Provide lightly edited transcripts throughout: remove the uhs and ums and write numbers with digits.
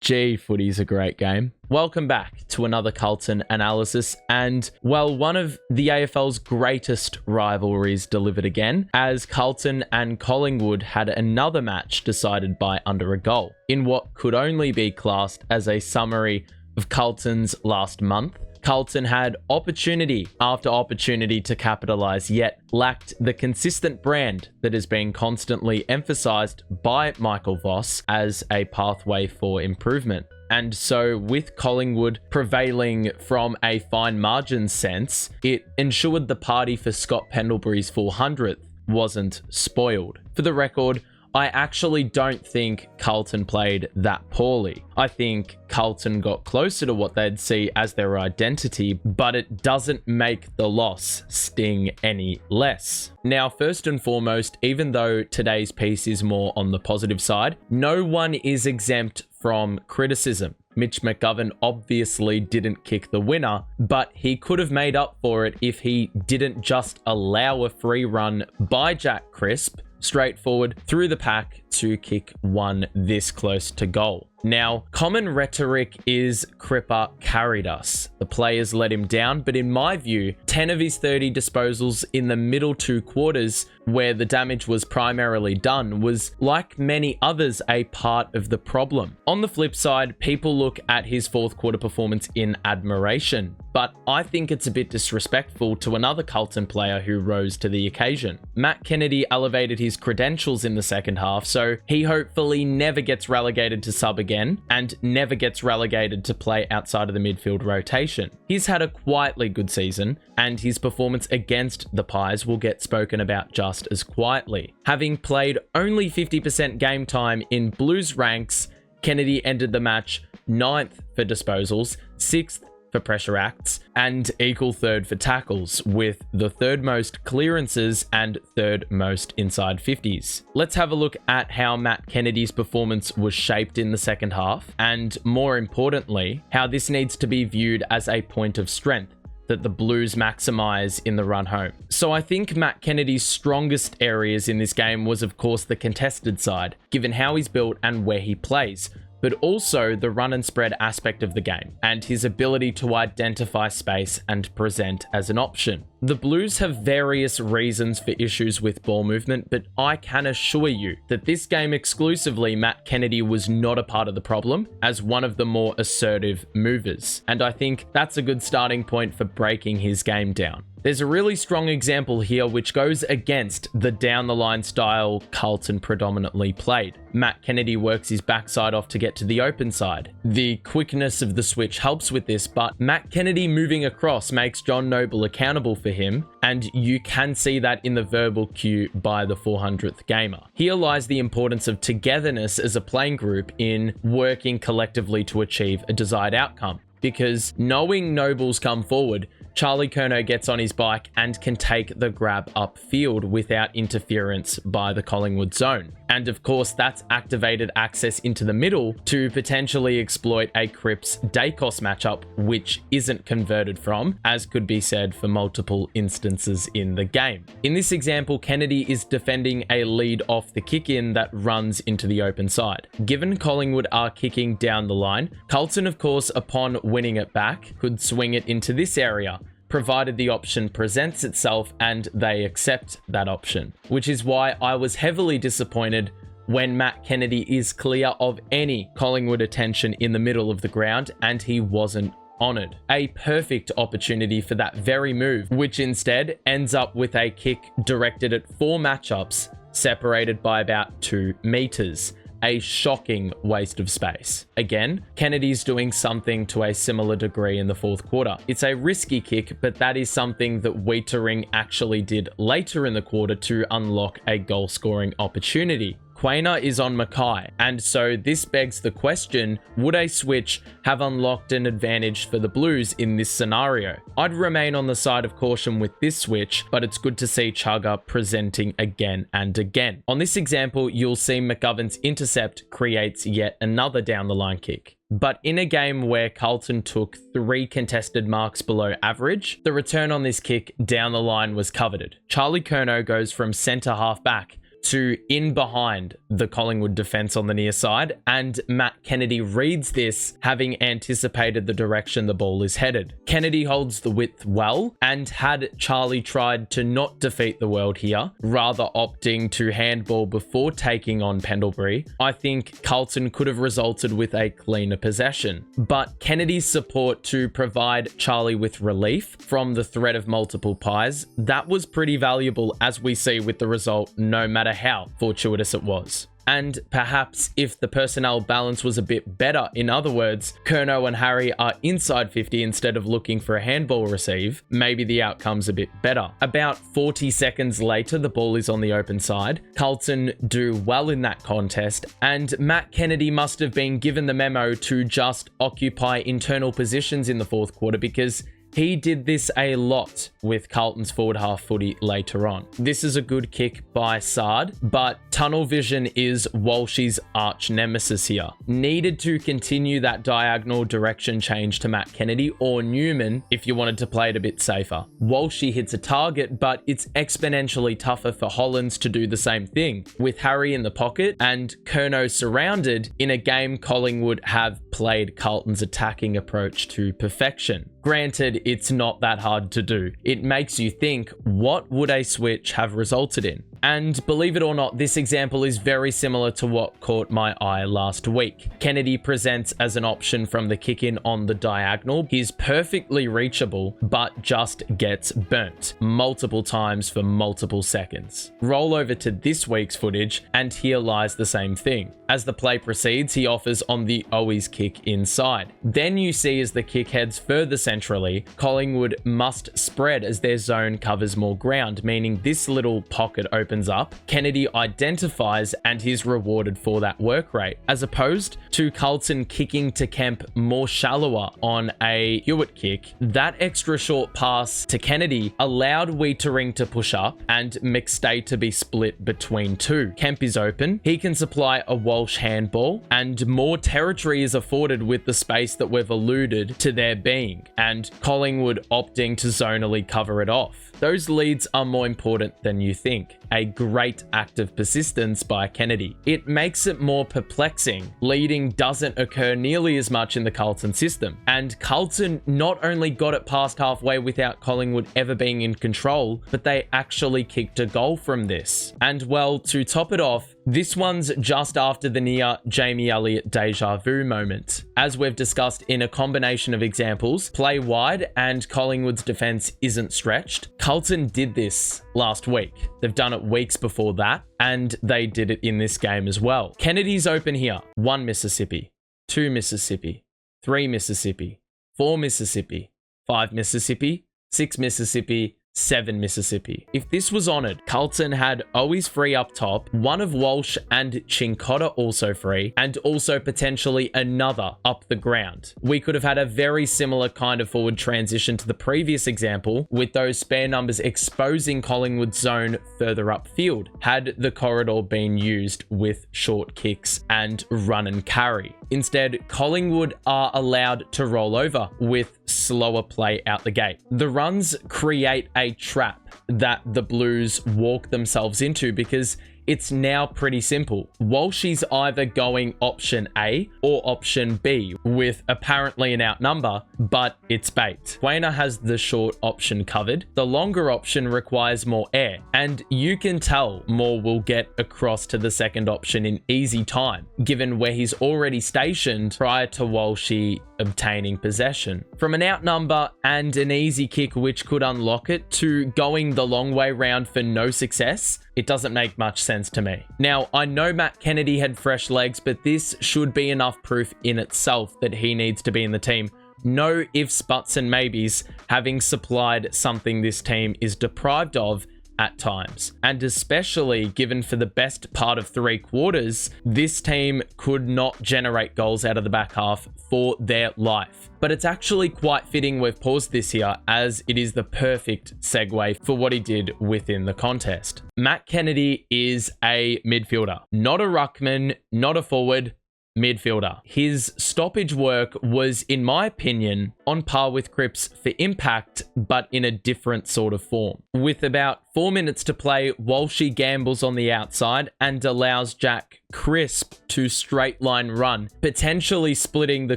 Gee, footy's a great game. Welcome back to another Carlton analysis, and well, one of the AFL's greatest rivalries delivered again, as Carlton and Collingwood had another match decided by under a goal, in what could only be classed as a summary of Carlton's last month. Carlton had opportunity after opportunity to capitalise, yet lacked the consistent brand that is being constantly emphasised by Michael Voss as a pathway for improvement. And so with Collingwood prevailing from a fine margin sense, it ensured the party for Scott Pendlebury's 400th wasn't spoiled. For the record, I actually don't think Carlton played that poorly. I think Carlton got closer to what they'd see as their identity, but it doesn't make the loss sting any less. Now, first and foremost, even though today's piece is more on the positive side, no one is exempt from criticism. Mitch McGovern obviously didn't kick the winner, but he could have made up for it if he didn't just allow a free run by Jack Cripps straightforward through the pack to kick one this close to goal. Now, common rhetoric is Crippa carried us. The players let him down, but in my view, 10 of his 30 disposals in the middle two quarters, where the damage was primarily done, was, like many others, a part of the problem. On the flip side, people look at his fourth quarter performance in admiration, but I think it's a bit disrespectful to another Carlton player who rose to the occasion. Matt Kennedy elevated his credentials in the second half, so he hopefully never gets relegated to sub again and never gets relegated to play outside of the midfield rotation. He's had a quietly good season, and his performance against the Pies will get spoken about just as quietly. Having played only 50% game time in Blues ranks, Kennedy ended the match 9th for disposals, 6th for pressure acts, and equal 3rd for tackles, with the 3rd most clearances and 3rd most inside 50s. Let's have a look at how Matt Kennedy's performance was shaped in the second half, and more importantly, how this needs to be viewed as a point of strength that the Blues maximise in the run home. So I think Matt Kennedy's strongest areas in this game was of course the contested side, given how he's built and where he plays, but also the run and spread aspect of the game, and his ability to identify space and present as an option. The Blues have various reasons for issues with ball movement, but I can assure you that this game exclusively, Matt Kennedy was not a part of the problem as one of the more assertive movers, and I think that's a good starting point for breaking his game down. There's a really strong example here which goes against the down-the-line style Carlton predominantly played. Matt Kennedy works his backside off to get to the open side. The quickness of the switch helps with this, but Matt Kennedy moving across makes John Noble accountable for him, and you can see that in the verbal cue by the 400th gamer. Here lies the importance of togetherness as a playing group in working collectively to achieve a desired outcome, because knowing Noble's come forward, Charlie Curnow gets on his bike and can take the grab upfield without interference by the Collingwood zone. And of course, that's activated access into the middle to potentially exploit a Cripps-Dacos matchup, which isn't converted from, as could be said for multiple instances in the game. In this example, Kennedy is defending a lead off the kick-in that runs into the open side. Given Collingwood are kicking down the line, Carlton, of course, upon winning it back, could swing it into this area, provided the option presents itself and they accept that option, which is why I was heavily disappointed when Matt Kennedy is clear of any Collingwood attention in the middle of the ground and he wasn't honoured. A perfect opportunity for that very move, which instead ends up with a kick directed at 4 matchups separated by about 2 meters. A shocking waste of space. Again, Kennedy's doing something to a similar degree in the fourth quarter. It's a risky kick, but that is something that Waitering actually did later in the quarter to unlock a goal-scoring opportunity. Quainer is on Mackay, and so this begs the question, would a switch have unlocked an advantage for the Blues in this scenario? I'd remain on the side of caution with this switch, but it's good to see Chugga presenting again and again. On this example, you'll see McGovern's intercept creates yet another down-the-line kick. But in a game where Carlton took 3 contested marks below average, the return on this kick down the line was coveted. Charlie Curnow goes from centre half back to in behind the Collingwood defence on the near side, and Matt Kennedy reads this, having anticipated the direction the ball is headed. Kennedy holds the width well, and had Charlie tried to not defeat the world here, rather opting to handball before taking on Pendlebury, I think Carlton could have resulted with a cleaner possession. But Kennedy's support to provide Charlie with relief from the threat of multiple pies, that was pretty valuable, as we see with the result, no matter how fortuitous it was. And perhaps if the personnel balance was a bit better, in other words, Curnow and Harry are inside 50 instead of looking for a handball receive, maybe the outcome's a bit better. About 40 seconds later, the ball is on the open side. Carlton do well in that contest, and Matt Kennedy must have been given the memo to just occupy internal positions in the fourth quarter, because he did this a lot with Carlton's forward half footy later on. This is a good kick by Sard, but tunnel vision is Walshy's arch nemesis here. Needed to continue that diagonal direction change to Matt Kennedy or Newman if you wanted to play it a bit safer. Walshy hits a target, but it's exponentially tougher for Hollands to do the same thing, with Harry in the pocket and Curnow surrounded in a game Collingwood have played Carlton's attacking approach to perfection. Granted, it's not that hard to do. It makes you think, what would a switch have resulted in? And believe it or not, this example is very similar to what caught my eye last week. Kennedy presents as an option from the kick-in on the diagonal. He's perfectly reachable, but just gets burnt multiple times for multiple seconds. Roll over to this week's footage, and here lies the same thing. As the play proceeds, he offers on the Owies kick inside. Then you see as the kick heads further centrally, Collingwood must spread as their zone covers more ground, meaning this little pocket opens up, Kennedy identifies, and he's rewarded for that work rate, as opposed to Carlton kicking to Kemp more shallower on a Hewitt kick. That extra short pass to Kennedy allowed Wiedering to push up and McStay to be split between two. Kemp is open, he can supply a Walsh handball, and more territory is afforded with the space that we've alluded to there being, and Collingwood opting to zonally cover it off. Those leads are more important than you think. A great act of persistence by Kennedy. It makes it more perplexing. Leading doesn't occur nearly as much in the Carlton system. And Carlton not only got it past halfway without Collingwood ever being in control, but they actually kicked a goal from this. And well, to top it off, this one's just after the near Jamie Elliott deja vu moment. As we've discussed in a combination of examples, play wide and Collingwood's defense isn't stretched. Carlton did this last week. They've done it weeks before that, and they did it in this game as well. Kennedy's open here. 1 Mississippi, 2 Mississippi, 3 Mississippi, 4 Mississippi, 5 Mississippi, 6 Mississippi, 7 Mississippi. If this was honoured, Carlton had Owies free up top, one of Walsh and Chincotta also free, and also potentially another up the ground. We could have had a very similar kind of forward transition to the previous example, with those spare numbers exposing Collingwood's zone further upfield, had the corridor been used with short kicks and run and carry. Instead, Collingwood are allowed to roll over with slower play out the gate. The runs create a trap that the Blues walk themselves into, because it's now pretty simple. Walshy's either going option A or option B with apparently an outnumber, but it's bait. Quaynor has the short option covered. The longer option requires more air, and you can tell Moore will get across to the second option in easy time, given where he's already stationed prior to Walshy obtaining possession. From an outnumber and an easy kick which could unlock it, to going the long way round for no success, it doesn't make much sense to me. Now, I know Matt Kennedy had fresh legs, but this should be enough proof in itself that he needs to be in the team. No ifs, buts, and maybes, having supplied something this team is deprived of at times. And especially given for the best part of 3 quarters, this team could not generate goals out of the back half for their life. But it's actually quite fitting we've paused this here, as it is the perfect segue for what he did within the contest. Matt Kennedy is a midfielder, not a ruckman, not a forward, midfielder. His stoppage work was, in my opinion, on par with Cripps for impact, but in a different sort of form. With about 4 minutes to play, Walshy gambles on the outside and allows Jack Crisp to straight line run, potentially splitting the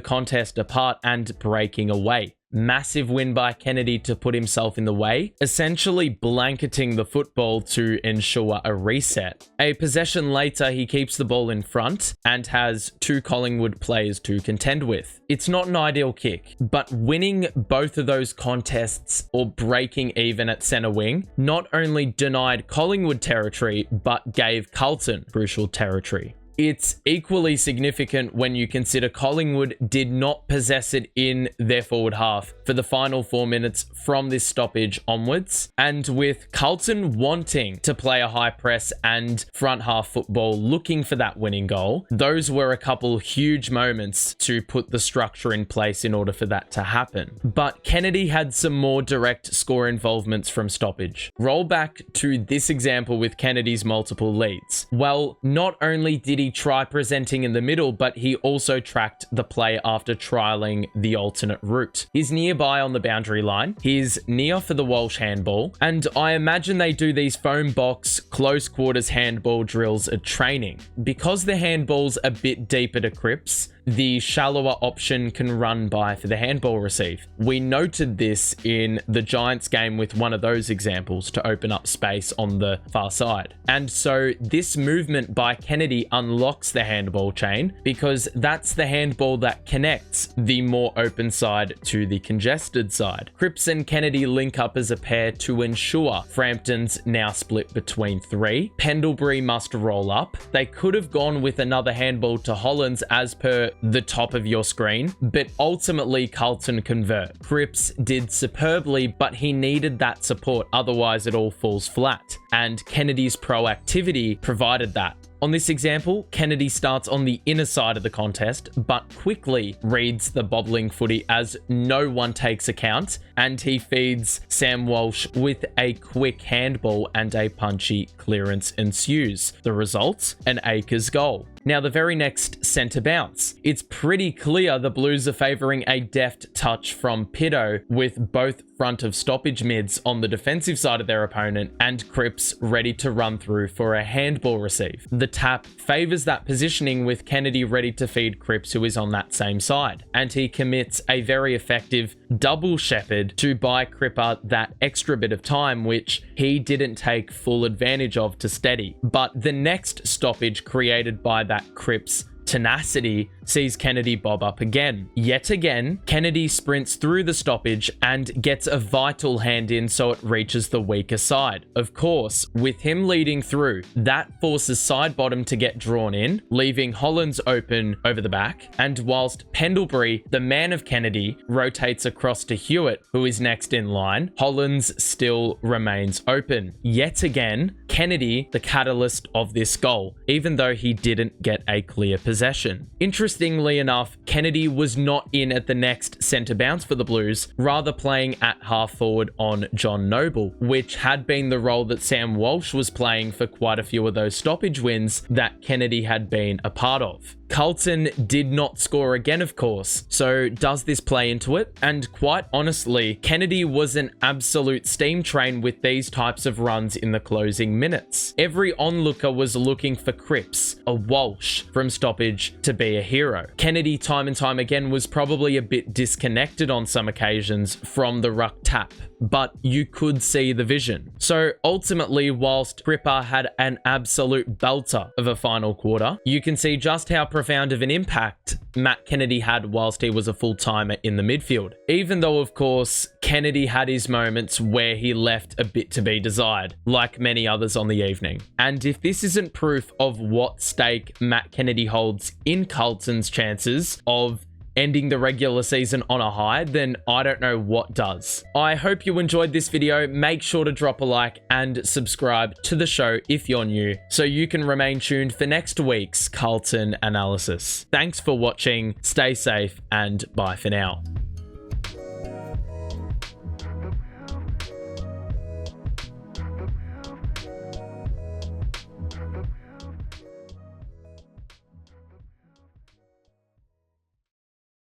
contest apart and breaking away. Massive win by Kennedy to put himself in the way, essentially blanketing the football to ensure a reset. A possession later, he keeps the ball in front and has 2 Collingwood players to contend with. It's not an ideal kick, but winning both of those contests or breaking even at centre wing not only denied Collingwood territory, but gave Carlton crucial territory. It's equally significant when you consider Collingwood did not possess it in their forward half for the final 4 minutes from this stoppage onwards. And with Carlton wanting to play a high press and front half football, looking for that winning goal, those were a couple huge moments to put the structure in place in order for that to happen. But Kennedy had some more direct score involvements from stoppage. Roll back to this example with Kennedy's multiple leads. Well, not only did he try presenting in the middle, but he also tracked the play after trialing the alternate route. He's nearby on the boundary line. He's near for the Walsh handball, and I imagine they do these foam box close quarters handball drills at training. Because the handball's a bit deeper to Cripps, the shallower option can run by for the handball receive. We noted this in the Giants game with one of those examples to open up space on the far side. And so this movement by Kennedy unlocks the handball chain because that's the handball that connects the more open side to the congested side. Cripps and Kennedy link up as a pair to ensure Frampton's now split between 3. Pendlebury must roll up. They could have gone with another handball to Hollands as per the top of your screen, but ultimately Carlton convert. Cripps did superbly, but he needed that support, otherwise it all falls flat, and Kennedy's proactivity provided that. On this example, Kennedy starts on the inner side of the contest, but quickly reads the bobbling footy as no one takes account, and he feeds Sam Walsh with a quick handball and a punchy clearance ensues. The result? An Acres goal. Now, the very next centre bounce. It's pretty clear the Blues are favouring a deft touch from Pitto with both front of stoppage mids on the defensive side of their opponent and Cripps ready to run through for a handball receive. The tap favours that positioning with Kennedy ready to feed Cripps, who is on that same side, and he commits a very effective double shepherd to buy Crippa that extra bit of time, which he didn't take full advantage of to steady. But the next stoppage created by that Cripps tenacity sees Kennedy bob up again. Yet again, Kennedy sprints through the stoppage and gets a vital hand in so it reaches the weaker side. Of course, with him leading through, that forces side bottom to get drawn in, leaving Hollands open over the back, and whilst Pendlebury, the man of Kennedy, rotates across to Hewitt, who is next in line, Hollands still remains open. Yet again, Kennedy, the catalyst of this goal, even though he didn't get a clear possession. Interestingly enough, Kennedy was not in at the next centre bounce for the Blues, rather playing at half forward on John Noble, which had been the role that Sam Walsh was playing for quite a few of those stoppage wins that Kennedy had been a part of. Carlton did not score again, of course, so does this play into it? And quite honestly, Kennedy was an absolute steam train with these types of runs in the closing minutes. Every onlooker was looking for Cripps, a Walsh from stoppage, to be a hero. Kennedy time and time again was probably a bit disconnected on some occasions from the ruck tap, but you could see the vision. So ultimately, whilst Crippa had an absolute belter of a final quarter, you can see just how profound of an impact Matt Kennedy had whilst he was a full-timer in the midfield. Even though, of course, Kennedy had his moments where he left a bit to be desired, like many others on the evening. And if this isn't proof of what stake Matt Kennedy holds in Carlton's chances of ending the regular season on a high, then I don't know what does. I hope you enjoyed this video. Make sure to drop a like and subscribe to the show if you're new, so you can remain tuned for next week's Carlton analysis. Thanks for watching, stay safe, and bye for now.